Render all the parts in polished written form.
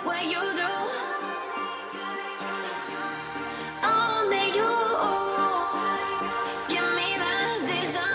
what you do. Only you give me that deja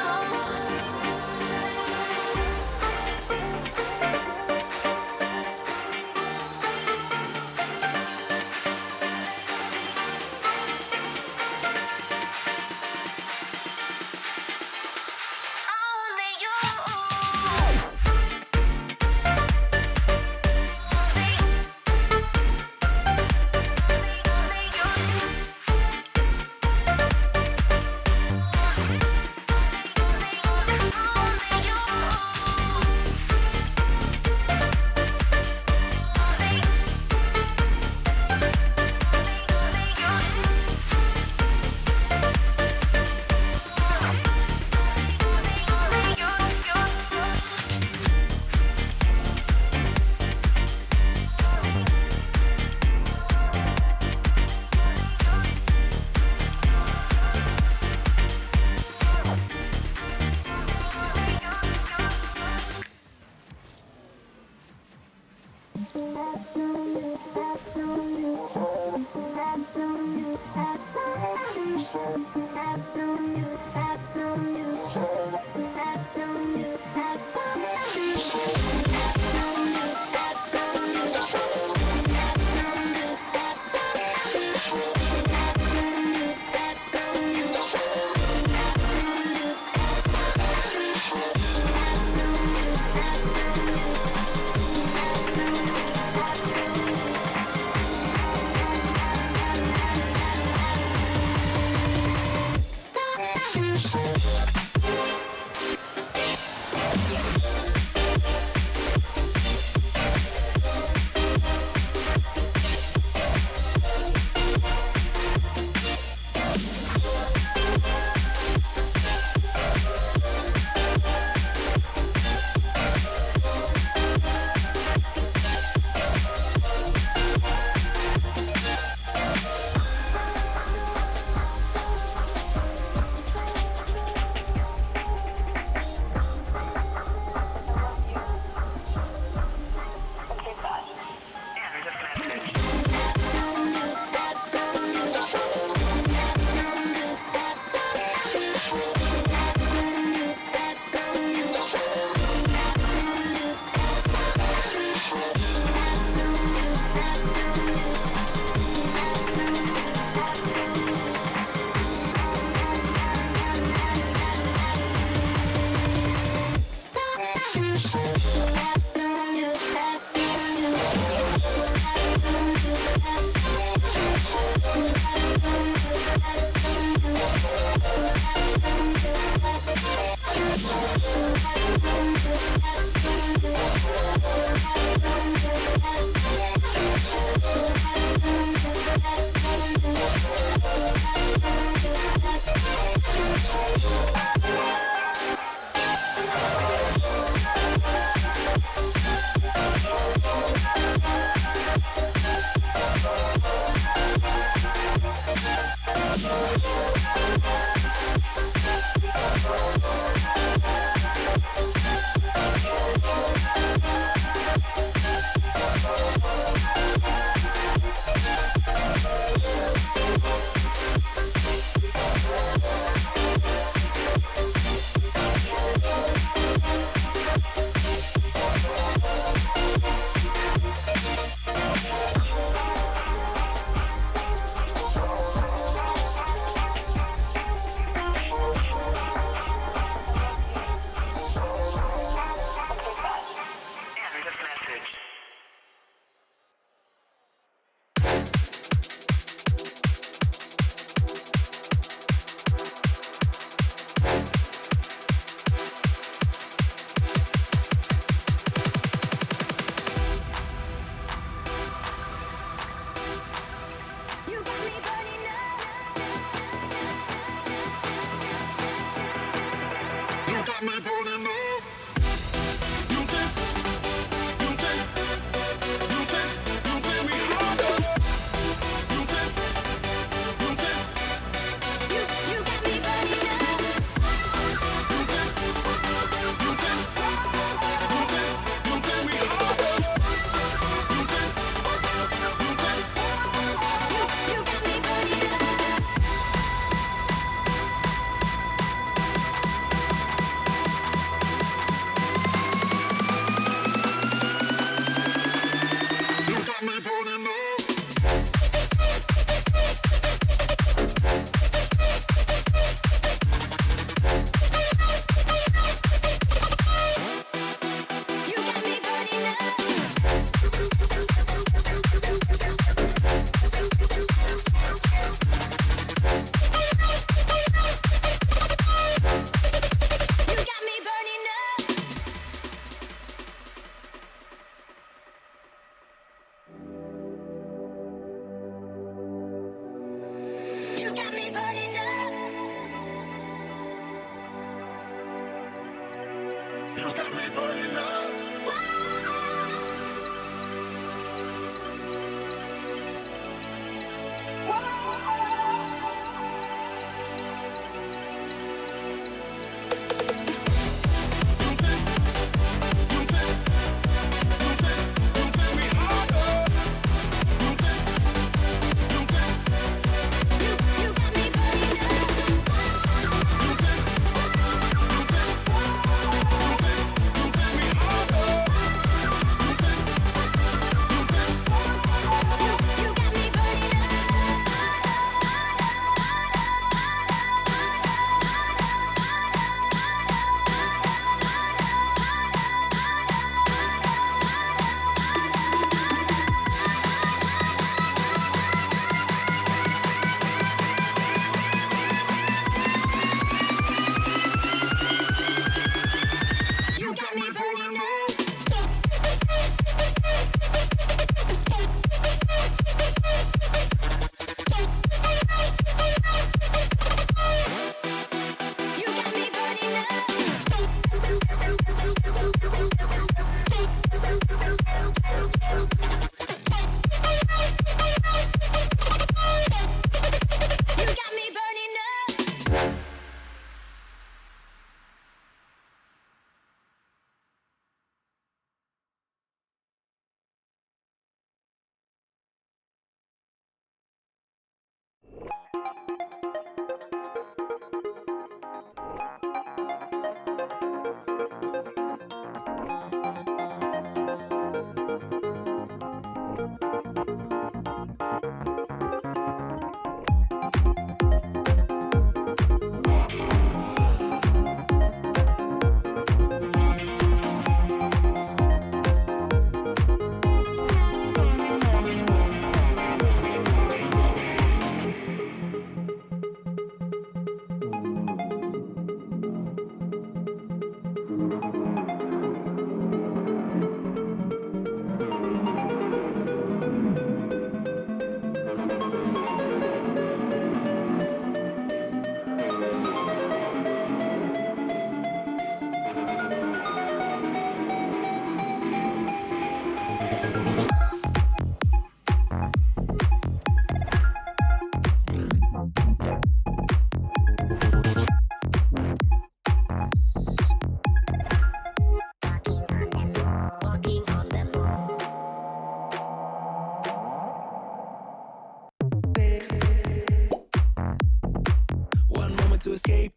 to escape.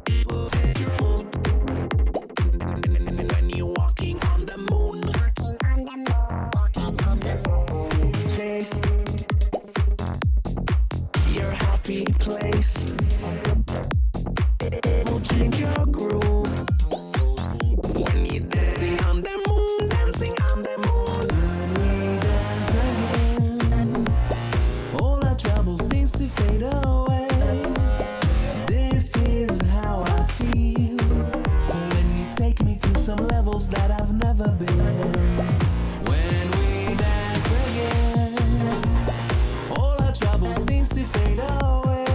It will take you home. When you're walking on the moon, walking on the moon, chase your happy place. It will change your groove. When you're dancing on the moon, dancing on the moon. When we dance again, all our trouble seems to fade away. This is how I feel when you take me to some levels that I've never been. When we dance again, all our trouble seems to fade away.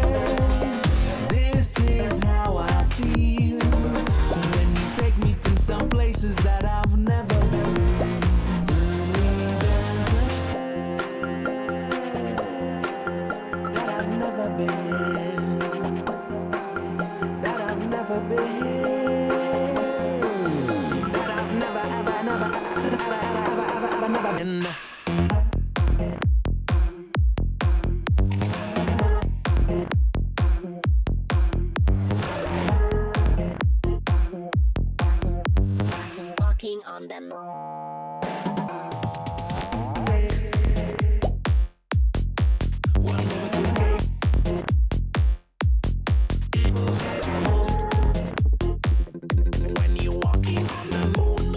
This is how I feel when you take me to some places that I've never been. When we dance again, that I've never been, that I've never been, that I've never been. Walking on the moon. One moment to escape. It will set you home. When you're walking on the moon,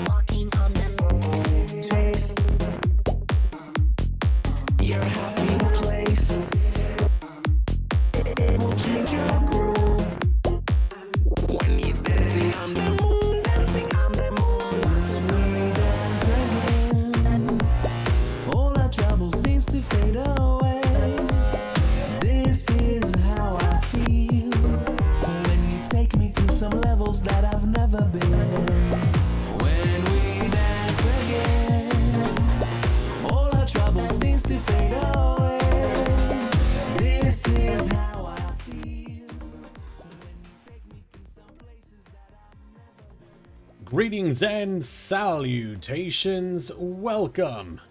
Walking on the moon. chase your happy place. It will change your groove. When you're dancing on the moon, dancing on the moon. When we dance again, all our trouble seems to fade away. This is how I feel when you take me to some levels that I've never been. When we dance again, all our trouble seems to fade away. This is how I feel when you take me to some places that I've never been. Greetings and salutations. Welcome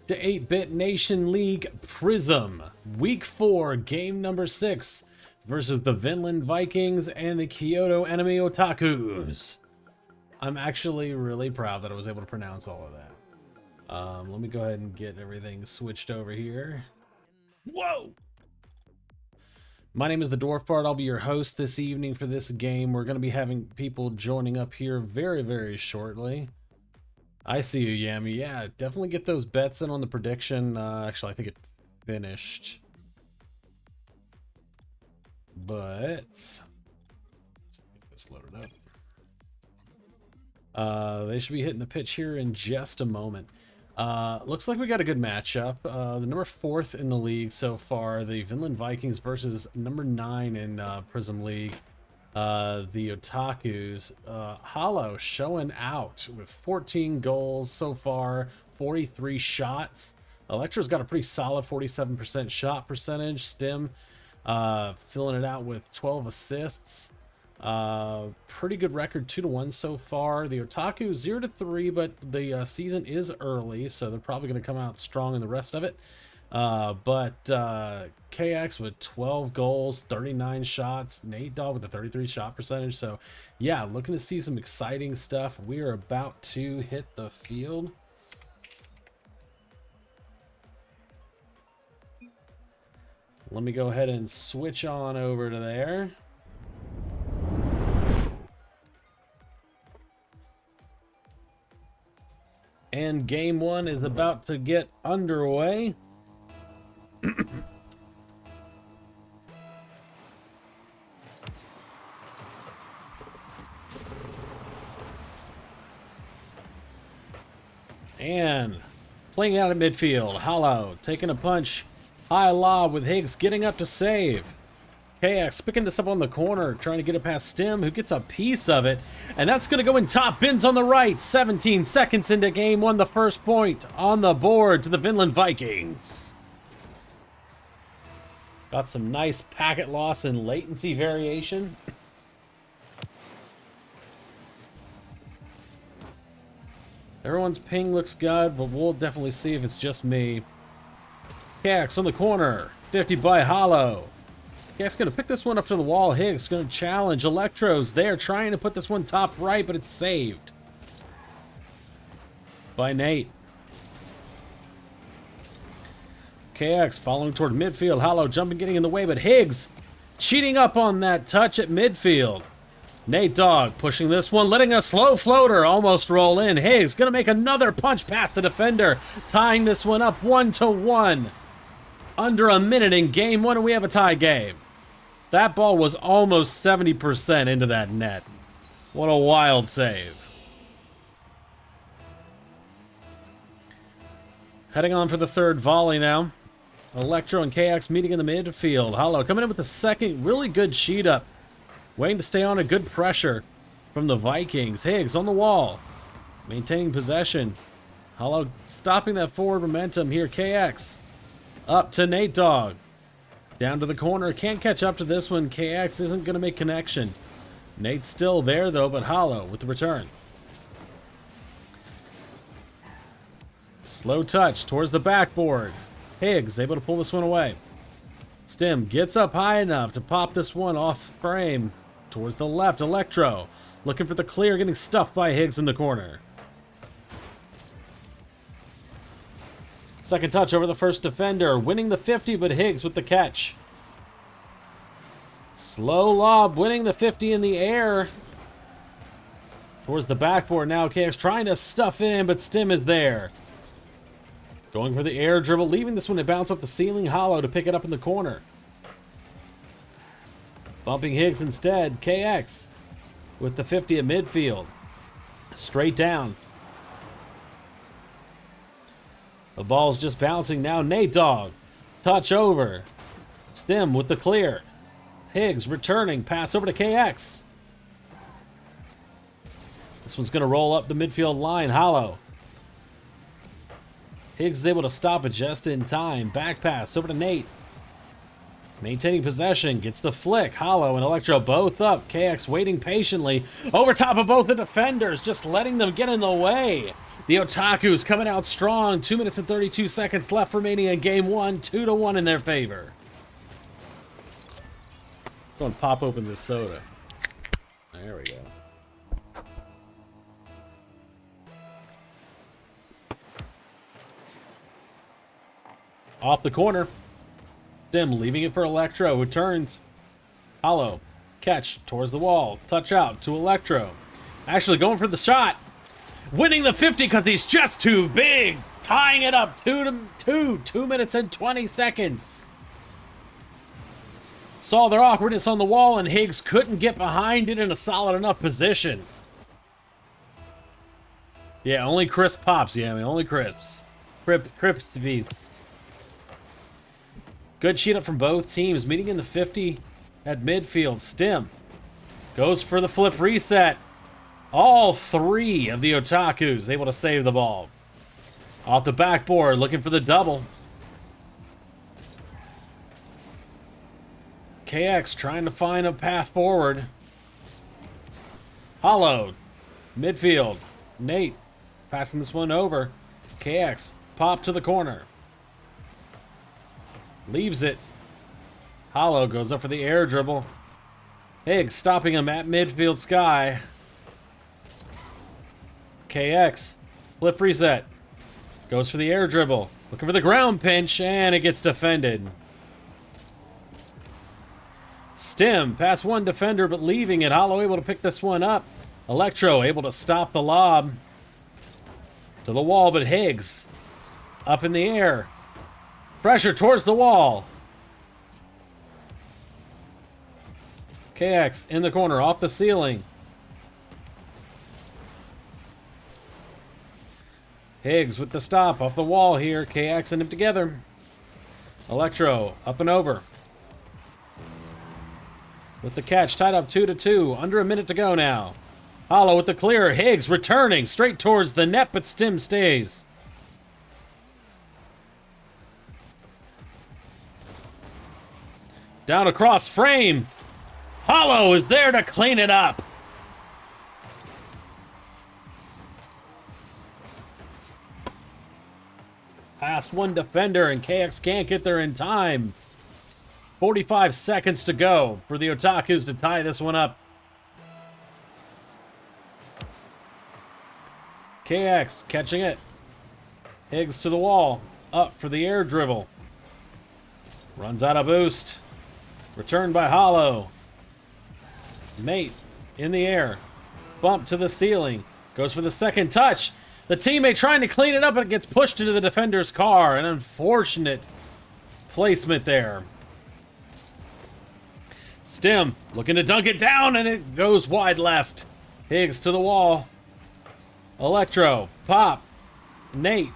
to 8-Bit Nation League Prism. Week 4, game number 6 versus the Vinland Vikings and the Kyoto enemy Otakus. I'm actually really proud that I was able to pronounce all of that. Let me go ahead and get everything switched over here. Whoa! My name is the Dwarf Bard. I'll be your host this evening for this game. We're going to be having people joining up here very, very shortly. I see you, Yami. Yeah, definitely get those bets in on the prediction. Actually, I think it finished. But let's get this loaded up. They should be hitting the pitch here in just a moment. Looks like we got a good matchup. The number 4th in the league so far, the Vinland Vikings versus number 9 in Prism League, the Otakus. Hollow showing out with 14 goals so far, 43 shots. Electra's got a pretty solid 47% shot percentage. Stim filling it out with 12 assists. Pretty good record, 2-1 so far. The Otaku 0-3, but the season is early, so they're probably going to come out strong in the rest of it. But KX with 12 goals, 39 shots, Nate Dogg with a 33 shot percentage. So yeah, looking to see some exciting stuff. We are about to hit the field. Let me go ahead and switch on over to there. And game 1 is about to get underway. And playing out of midfield, Hollow taking a punch, high lob with Higgs getting up to save. KX picking this up on the corner, trying to get it past Stim, who gets a piece of it. And that's going to go in top bins on the right. 17 seconds into game 1, the first point on the board to the Vinland Vikings. Got some nice packet loss and latency variation. Everyone's ping looks good, but we'll definitely see if it's just me. KX on the corner. 50 by Hollow. KX going to pick this one up to the wall. Higgs going to challenge. Electro's there trying to put this one top right, but it's saved by Nate. KX following toward midfield. Hollow jumping, getting in the way, but Higgs cheating up on that touch at midfield. Nate Dogg pushing this one, letting a slow floater almost roll in. Higgs going to make another punch past the defender, tying this one up 1-1. Under a minute in game one, and we have a tie game. That ball was almost 70% into that net. What a wild save. Heading on for the third volley now. Electro and KX meeting in the midfield. Hollow coming in with the second really good sheet up. Waiting to stay on a good pressure from the Vikings. Higgs on the wall. Maintaining possession. Hollow stopping that forward momentum here. KX up to Nate Dogg. Down to the corner. Can't catch up to this one. KX isn't going to make connection. Nate's still there though, but Hollow with the return. Slow touch towards the backboard. Higgs able to pull this one away. Stim gets up high enough to pop this one off frame towards the left. Electro looking for the clear, getting stuffed by Higgs in the corner. Second touch over the first defender, winning the 50, but Higgs with the catch. Slow lob, winning the 50 in the air. Towards the backboard now. KX trying to stuff it in, but Stim is there. Going for the air dribble, leaving this one to bounce up the ceiling. Hollow to pick it up in the corner. Bumping Higgs instead. KX with the 50 at midfield. Straight down. The ball's just bouncing now. Nate Dogg. Touch over. Stim with the clear. Higgs returning. Pass over to KX. This one's going to roll up the midfield line. Hollow. Higgs is able to stop it just in time. Back pass over to Nate. Maintaining possession. Gets the flick. Hollow and Electro both up. KX waiting patiently. Over top of both the defenders. Just letting them get in the way. The Otakus coming out strong. 2 minutes and 32 seconds left remaining in game one. 2-1 in their favor. Let's go and pop open this soda. There we go. Off the corner. Dim leaving it for Electro, who turns. Hollow. Catch towards the wall. Touch out to Electro. Actually going for the shot. Winning the 50 because he's just too big. Tying it up 2-2. 2 minutes and 20 seconds. Saw their awkwardness on the wall, and Higgs couldn't get behind it in a solid enough position. Yeah, only crisp pops. Yeah, I mean, only crisps. Crispies. Good sheet up from both teams. Meeting in the 50 at midfield. Stim goes for the flip reset. All three of the Otakus able to save the ball. Off the backboard, looking for the double. KX trying to find a path forward. Hollow. Midfield. Nate passing this one over. KX pop to the corner. Leaves it. Hollow goes up for the air dribble. Higgs stopping him at midfield sky. KX. Flip reset. Goes for the air dribble. Looking for the ground pinch, and it gets defended. Stim, past one defender, but leaving it. Hollow able to pick this one up. Electro able to stop the lob. To the wall, but Higgs up in the air. Pressure towards the wall. KX in the corner, off the ceiling. Higgs with the stop, off the wall here. KX and him together. Electro up and over. With the catch, tied up 2-2. Under a minute to go now. Hollow with the clear. Higgs returning straight towards the net, but Stim stays. Down across frame. Hollow is there to clean it up. Past one defender, and KX can't get there in time. 45 seconds to go for the Otakus to tie this one up. KX catching it. Higgs to the wall. Up for the air dribble. Runs out of boost. Returned by Hollow. Nate in the air. Bump to the ceiling. Goes for the second touch. The teammate trying to clean it up, and it gets pushed into the defender's car. An unfortunate placement there. Stim looking to dunk it down, and it goes wide left. Higgs to the wall. Electro. Pop. Nate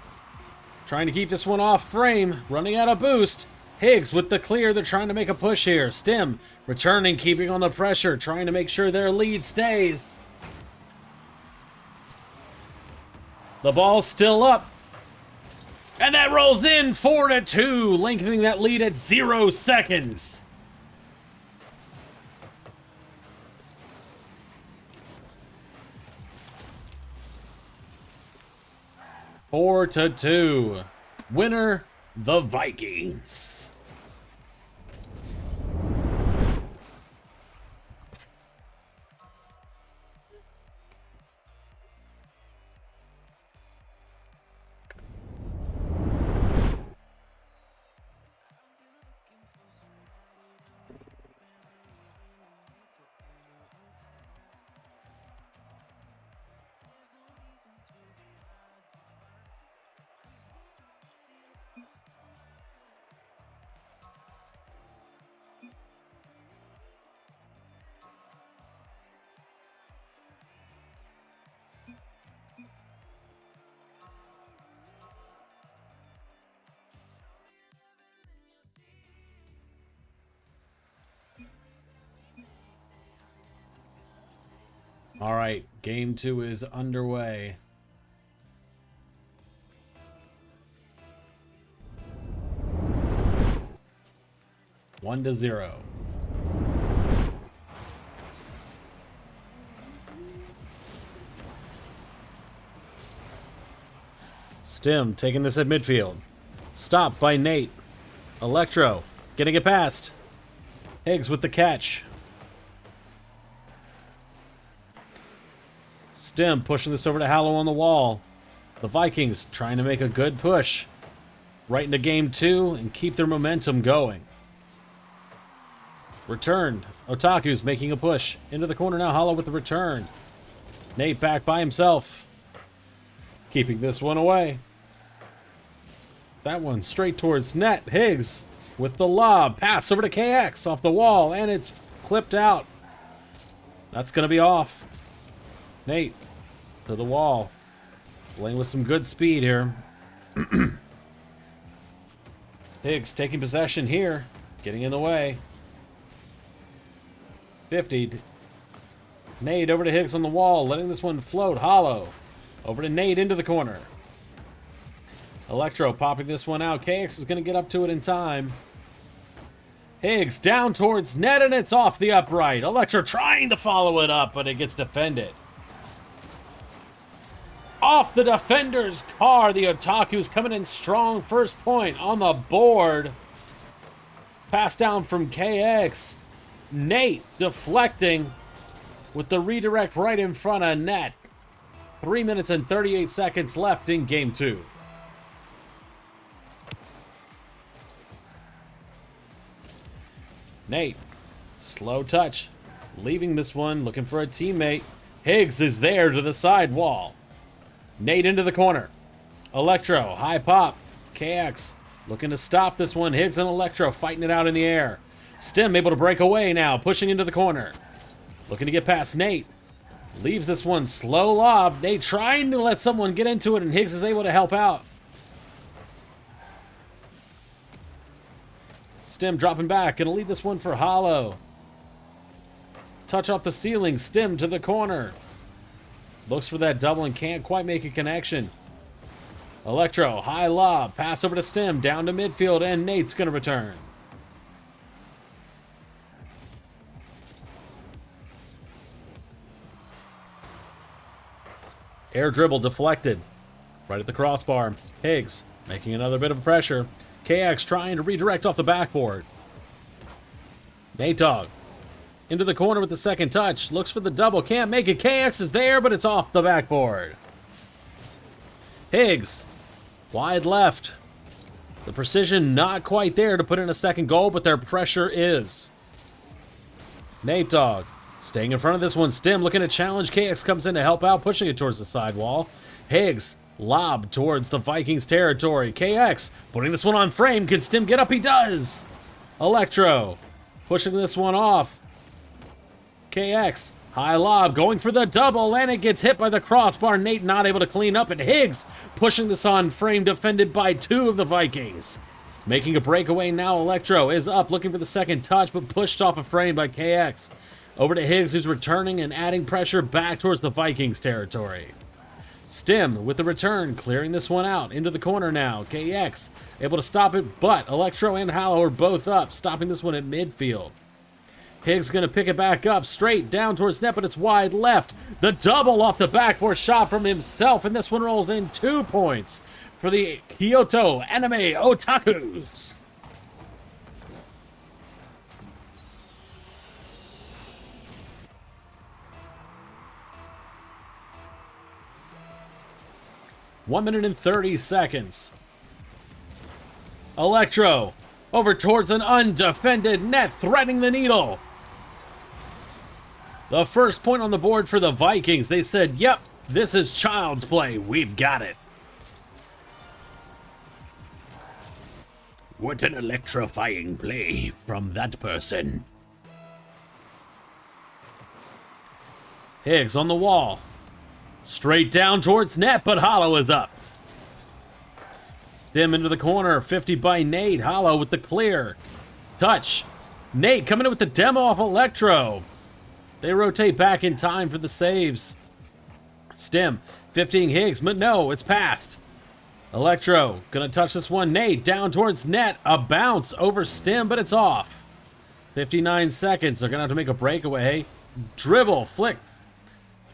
trying to keep this one off frame. Running out of boost. Higgs with the clear. They're trying to make a push here. Stim returning, keeping on the pressure, trying to make sure their lead stays. The ball's still up. And that rolls in 4-2, lengthening that lead at 0 seconds. Four to 2. Winner, the Vikings. All right, game 2 is underway. One to 0. Stim taking this at midfield. Stopped by Nate. Electro getting it past. Higgs with the catch. Stim pushing this over to Hallow on the wall. The Vikings trying to make a good push right into game 2 and keep their momentum going. Returned. Otaku's making a push into the corner now. Hollow with the return. Nate back by himself. Keeping this one away. That one straight towards net. Higgs with the lob. Pass over to KX off the wall, and it's clipped out. That's going to be off. Nate to the wall. Playing with some good speed here. Higgs taking possession here. Getting in the way. 50'd. Nate over to Higgs on the wall. Letting this one float. Hollow. Over to Nate into the corner. Electro popping this one out. KX is going to get up to it in time. Higgs down towards net, and it's off the upright. Electro trying to follow it up, but it gets defended. Off the defender's car, the Otaku's coming in strong. First point on the board. Pass down from KX. Nate deflecting with the redirect right in front of net. 3 minutes and 38 seconds left in game 2. Nate, slow touch, leaving this one, looking for a teammate. Higgs is there to the side wall. Nate into the corner. Electro, high pop. KX looking to stop this one. Higgs and Electro fighting it out in the air. Stim able to break away now, pushing into the corner. Looking to get past Nate. Leaves this one slow lob. Nate trying to let someone get into it, and Higgs is able to help out. Stim dropping back. Gonna lead this one for Hollow. Touch off the ceiling. Stim to the corner. Looks for that double and can't quite make a connection. Electro, high lob. Pass over to Stim. Down to midfield, and Nate's gonna return. Air dribble deflected. Right at the crossbar. Higgs making another bit of pressure. KX trying to redirect off the backboard. Nate Dogg into the corner with the second touch. Looks for the double. Can't make it. KX is there, but it's off the backboard. Higgs. Wide left. The precision not quite there to put in a second goal, but their pressure is. Nate Dogg staying in front of this one. Stim looking to challenge. KX comes in to help out, pushing it towards the sidewall. Higgs lob towards the Vikings territory. KX putting this one on frame. Can Stim get up? He does. Electro pushing this one off. KX high lob going for the double, and it gets hit by the crossbar. Nate not able to clean up, and Higgs pushing this on frame, defended by two of the Vikings. Making a breakaway now. Electro is up looking for the second touch, but pushed off a frame by KX. Over to Higgs, who's returning and adding pressure back towards the Vikings territory. Stim with the return, clearing this one out into the corner now. KX able to stop it, but Electro and Hallow are both up, stopping this one at midfield. Higgs going to pick it back up, straight down towards net, but it's wide left. The double off the backboard shot from himself, and this one rolls in 2 points for the Kyoto Anime Otakus. One minute and 30 seconds. Electro over towards an undefended net, threading the needle. The first point on the board for the Vikings. They said, yep, this is child's play. We've got it. What an electrifying play from that person. Higgs on the wall. Straight down towards net, but Hollow is up. Stim into the corner, 50 by Nate. Hollow with the clear. Touch. Nate coming in with the demo off Electro. They rotate back in time for the saves. Stim, 15 Higgs, but no, it's passed. Electro gonna touch this one. Nate down towards net. A bounce over Stim, but it's off. 59 seconds. They're gonna have to make a breakaway. Dribble, flick.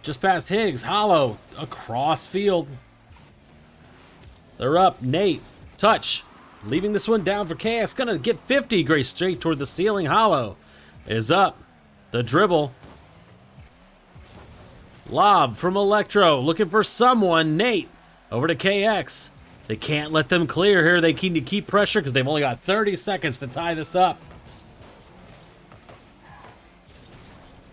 Just past Higgs. Hollow across field. They're up. Nate, touch. Leaving this one down for KX. Gonna get 50. Grace straight toward the ceiling. Hollow is up. The dribble. Lob from Electro. Looking for someone. Nate over to KX. They can't let them clear here. They need to keep pressure because they've only got 30 seconds to tie this up.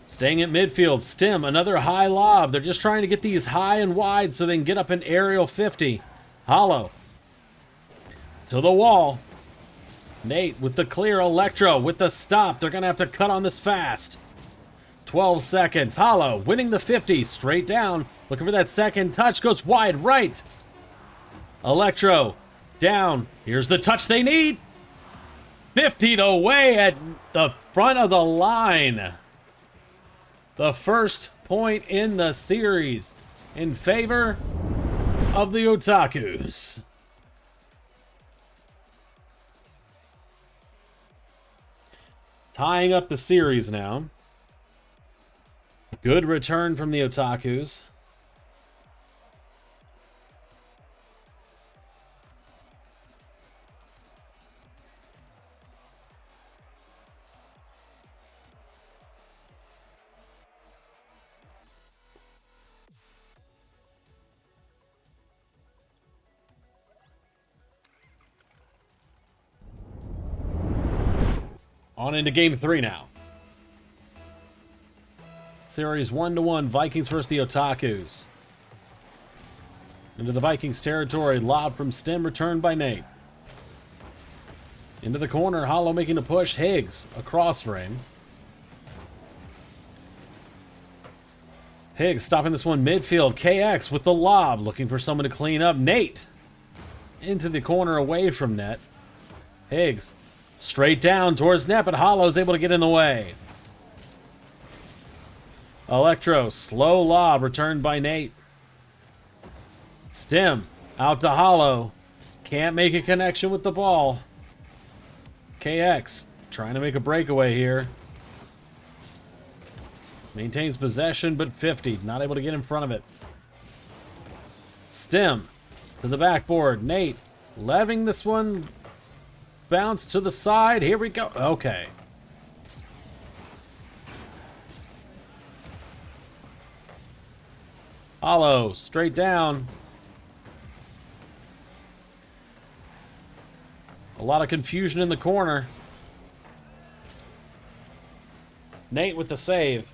Staying at midfield. Stim, another high lob. They're just trying to get these high and wide so they can get up an aerial 50. Hollow to the wall. Nate with the clear. Electro with the stop. They're going to have to cut on this fast. 12 seconds. Hollow winning the 50. Straight down. Looking for that second touch. Goes wide right. Electro down. Here's the touch they need. 50 away at the front of the line. The first point in the series in favor of the Otakus. Tying up the series now. Good return from the Otakus. On into game 3 now. Series 1-1, Vikings versus the Otakus. Into the Vikings territory, lob from Stim, returned by Nate. Into the corner, Hollow making a push. Higgs, across frame. Higgs stopping this one midfield. KX with the lob, looking for someone to clean up. Nate into the corner away from net. Higgs straight down towards net, but Hollow's able to get in the way. Electro, slow lob, returned by Nate. Stim, out to Hollow. Can't make a connection with the ball. KX, trying to make a breakaway here. Maintains possession, but 50. Not able to get in front of it. Stim, to the backboard. Nate, letting this one bounce to the side. Here we go. Okay. Hollow, straight down. A lot of confusion in the corner. Nate with the save.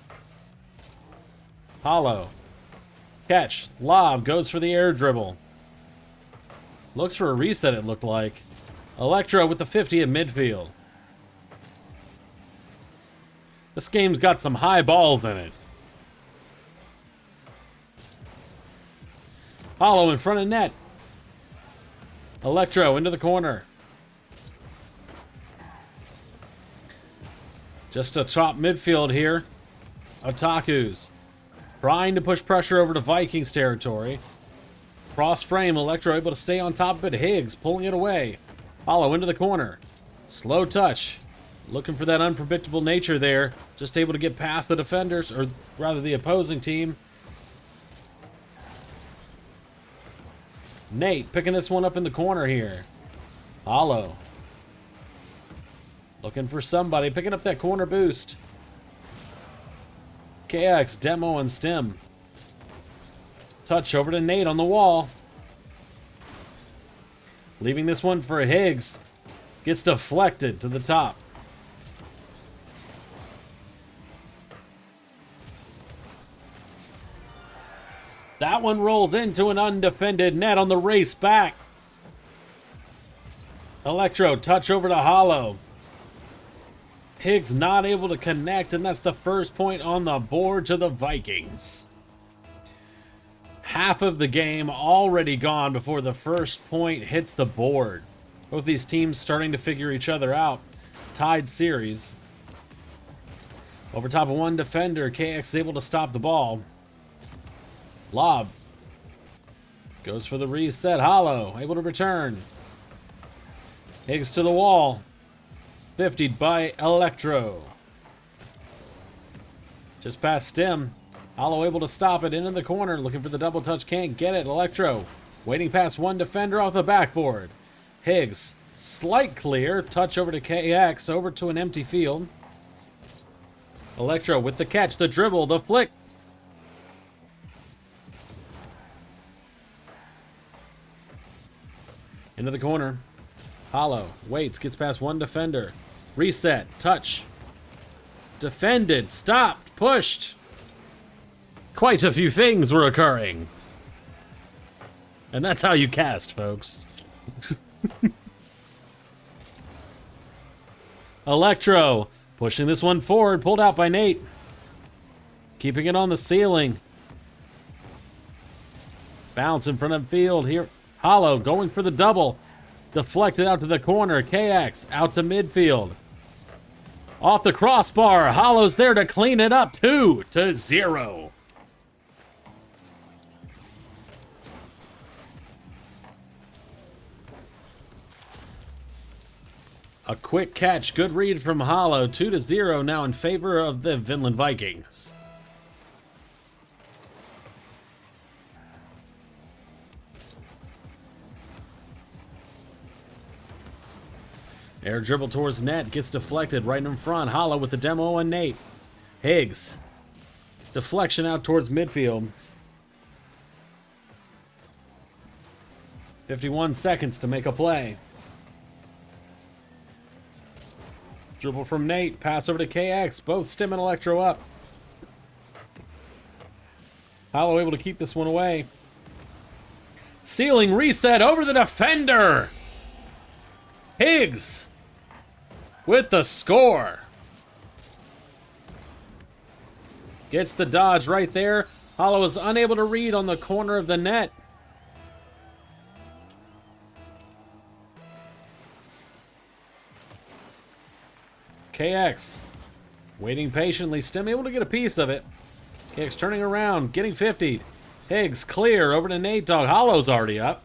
Hollow. Catch. Lob goes for the air dribble. Looks for a reset, it looked like. Electro with the 50 at midfield. This game's got some high balls in it. Hollow in front of net. Electro into the corner. Just a top midfield here. Otakus trying to push pressure over to Vikings territory. Cross frame, Electro able to stay on top of it. Higgs pulling it away. Hollow into the corner. Slow touch. Looking for that unpredictable nature there. Just able to get past the defenders, or rather the opposing team. Nate picking this one up in the corner here. Hollow. Looking for somebody. Picking up that corner boost. KX, Demo, and Stem. Touch over to Nate on the wall. Leaving this one for Higgs. Gets deflected to the top. That one rolls into an undefended net on the race back. Electro, touch over to Hollow. Higgs not able to connect, and that's the first point on the board to the Vikings. Half of the game already gone before the first point hits the board. Both these teams starting to figure each other out. Tied series. Over top of one defender, KX is able to stop the ball. Lob. Goes for the reset. Hollow, able to return. Higgs to the wall. 50'd by Electro. Just past Stem. Hollow able to stop it into the corner. Looking for the double touch. Can't get it. Electro waiting past one defender off the backboard. Higgs. Slight clear. Touch over to KX. Over to an empty field. Electro with the catch. The dribble. The flick. Into the corner. Hollow waits. Gets past one defender. Reset. Touch. Defended. Stopped. Pushed. Quite a few things were occurring. And that's how you cast, folks. Electro pushing this one forward. Pulled out by Nate. Keeping it on the ceiling. Bounce in front of field here. Hollow going for the double. Deflected out to the corner. KX out to midfield. Off the crossbar. Hollow's there to clean it up. 2-0. A quick catch. Good read from Hollow. 2-0 now in favor of the Vinland Vikings. Air dribble towards net. Gets deflected right in front. Hollow with the demo and Nate. Higgs. Deflection out towards midfield. 51 seconds to make a play. Dribble from Nate. Pass over to KX. Both Stem and Electro up. Hollow able to keep this one away. Ceiling reset over the defender. Higgs with the score. Gets the dodge right there. Hollow is unable to read on the corner of the net. KX waiting patiently. Stem able to get a piece of it. KX turning around, getting 50'd. Higgs clear over to Nate Dogg. Hollow's already up.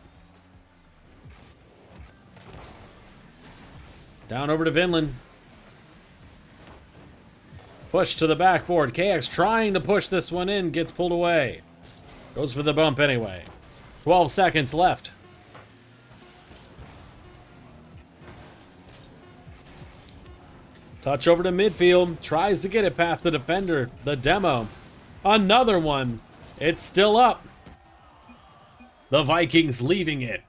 Down over to Vinland. Push to the backboard. KX trying to push this one in. Gets pulled away. Goes for the bump anyway. 12 seconds left. Touch over to midfield. Tries to get it past the defender. The demo. Another one. It's still up. The Vikings leaving it.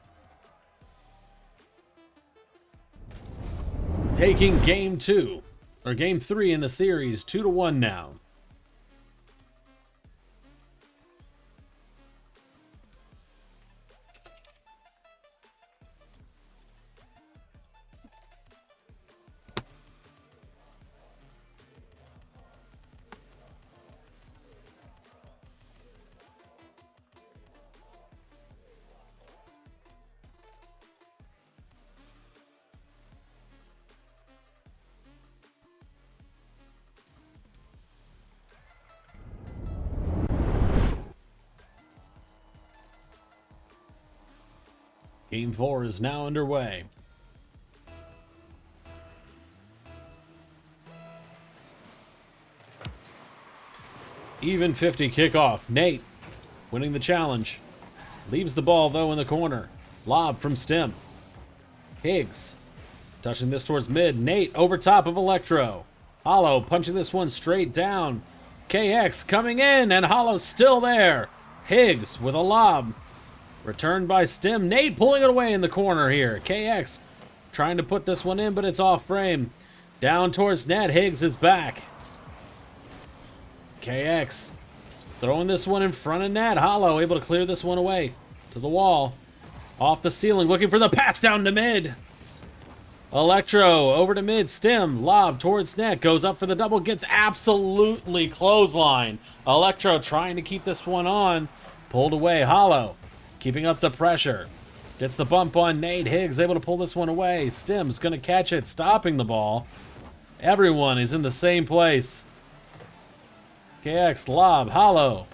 Taking game 2, or game 3 in the series, 2-1 now. Game 4 is now underway. Even 50 kickoff. Nate winning the challenge. Leaves the ball, though, in the corner. Lob from Stim. Higgs touching this towards mid. Nate over top of Electro. Hollow punching this one straight down. KX coming in, and Hollow's still there. Higgs with a lob. Returned by Stim. Nate pulling it away in the corner here. KX trying to put this one in, but it's off frame. Down towards net. Higgs is back. KX throwing this one in front of net. Hollow able to clear this one away to the wall. Off the ceiling, looking for the pass down to mid. Electro over to mid. Stim lob towards net. Goes up for the double. Gets absolutely clothesline. Electro trying to keep this one on. Pulled away. Hollow keeping up the pressure. Gets the bump on Nate. Higgs able to pull this one away. Stim's going to catch it, stopping the ball. Everyone is in the same place. KX lob. Hollow.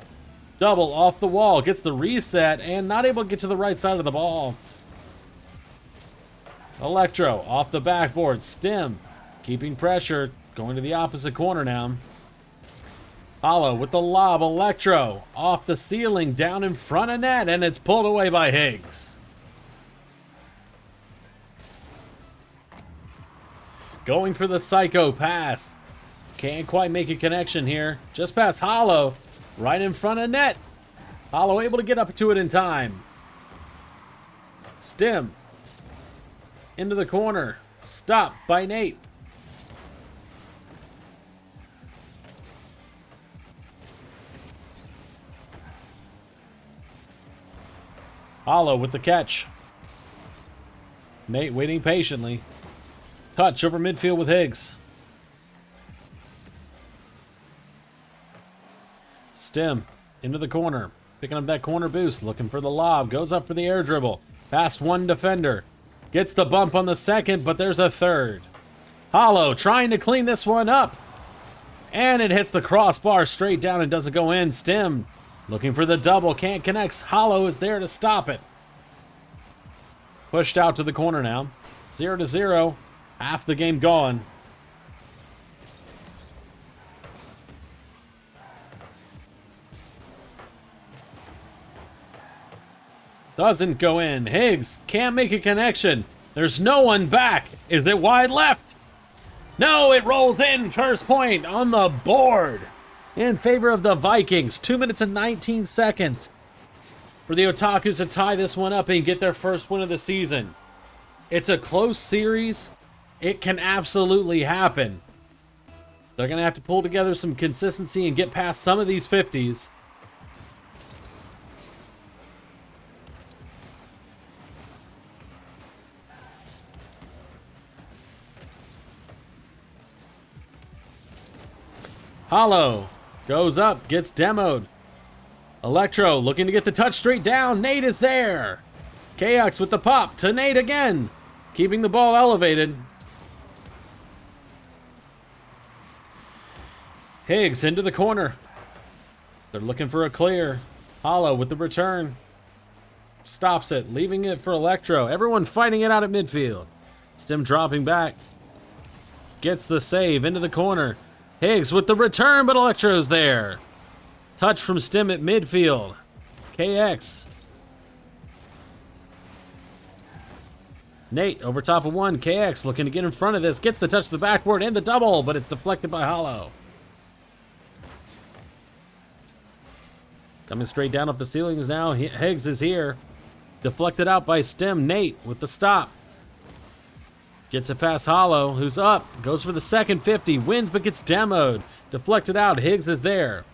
Double off the wall. Gets the reset and not able to get to the right side of the ball. Electro off the backboard. Stim keeping pressure. Going to the opposite corner now. Hollow with the lob. Electro off the ceiling down in front of net, and it's pulled away by Higgs. Going for the psycho pass. Can't quite make a connection here. Just past Hollow. Right in front of net. Hollow able to get up to it in time. Stim into the corner. Stopped by Nate. Hollow with the catch. Nate waiting patiently. Touch over midfield with Higgs. Stim into the corner. Picking up that corner boost. Looking for the lob. Goes up for the air dribble. Past one defender. Gets the bump on the second, but there's a third. Hollow trying to clean this one up. And it hits the crossbar straight down and doesn't go in. Stim looking for the double. Can't connect. Hollow is there to stop it. Pushed out to the corner now. 0-0. Half the game gone. Doesn't go in. Higgs can't make a connection. There's no one back. Is it wide left? No, it rolls in. First point on the board in favor of the Vikings. 2 minutes and 19 seconds for the Otakus to tie this one up and get their first win of the season. It's a close series. It can absolutely happen. They're going to have to pull together some consistency and get past some of these 50s. Hollow goes up, gets demoed. Electro looking to get the touch straight down. Nate is there. KX with the pop to Nate again. Keeping the ball elevated. Higgs into the corner. They're looking for a clear. Hollow with the return. Stops it, leaving it for Electro. Everyone fighting it out at midfield. Stim dropping back. Gets the save into the corner. Higgs with the return, but Electro's there. Touch from Stim at midfield. KX. Nate over top of one. KX looking to get in front of this. Gets the touch to the backboard and the double, but it's deflected by Hollow. Coming straight down off the ceilings now. Higgs is here. Deflected out by Stem. Nate with the stop. Gets it past Hollow, who's up. Goes for the second 50. Wins, but gets demoed. Deflected out. Higgs is there.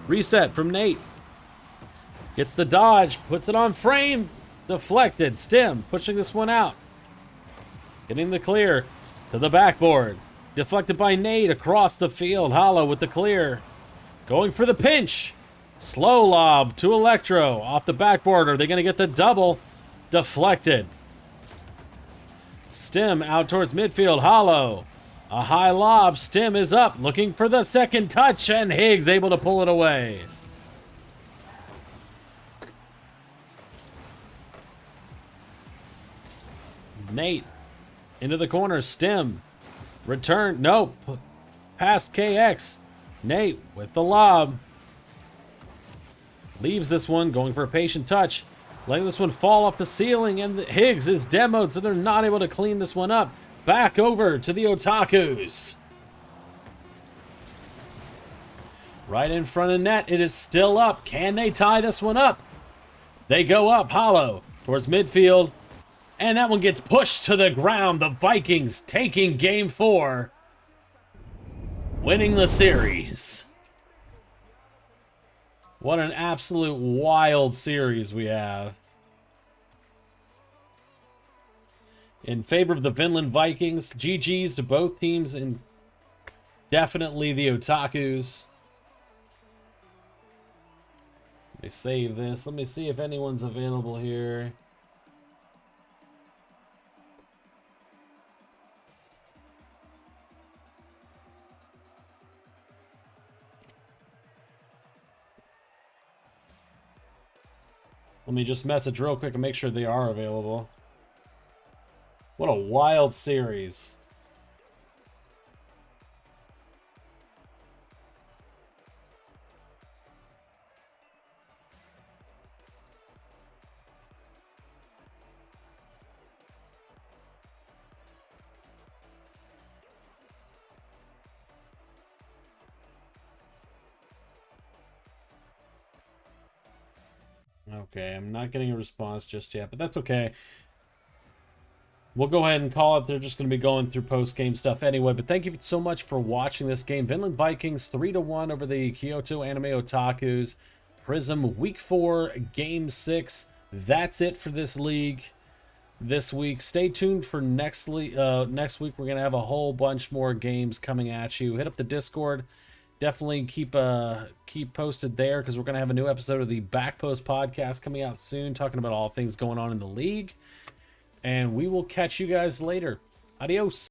Reset from Nate. Gets the dodge. Puts it on frame. Deflected. Stem pushing this one out. Getting the clear to the backboard. Deflected by Nate across the field. Hollow with the clear. Going for the pinch. Slow lob to Electro. Off the backboard. Are they going to get the double? Deflected. Stem out towards midfield. Hollow. A high lob. Stem is up. Looking for the second touch. And Higgs able to pull it away. Nate. Into the corner. Stem. Return. Nope. Past KX. Nate with the lob. Leaves this one. Going for a patient touch. Letting this one fall off the ceiling. And Higgs is demoed, so they're not able to clean this one up. Back over to the Otakus. Right in front of net. It is still up. Can they tie this one up? They go up. Hollow towards midfield. And that one gets pushed to the ground. The Vikings taking game 4. Winning the series. What an absolute wild series we have. In favor of the Vinland Vikings. GG's to both teams, and definitely the Otakus. Let me save this. Let me see if anyone's available here. Let me just message real quick and make sure they are available. What a wild series. Okay, I'm not getting a response just yet, but that's okay. We'll go ahead and call it. They're just going to be going through post-game stuff anyway. But thank you so much for watching this game. Vinland Vikings 3-1 over the Kyoto Anime Otakus. Prism Week 4, Game 6. That's it for this league this week. Stay tuned for next week. We're going to have a whole bunch more games coming at you. Hit up the Discord. Definitely keep posted there, because we're going to have a new episode of the Backpost podcast coming out soon, talking about all things going on in the league. And we will catch you guys later. Adios.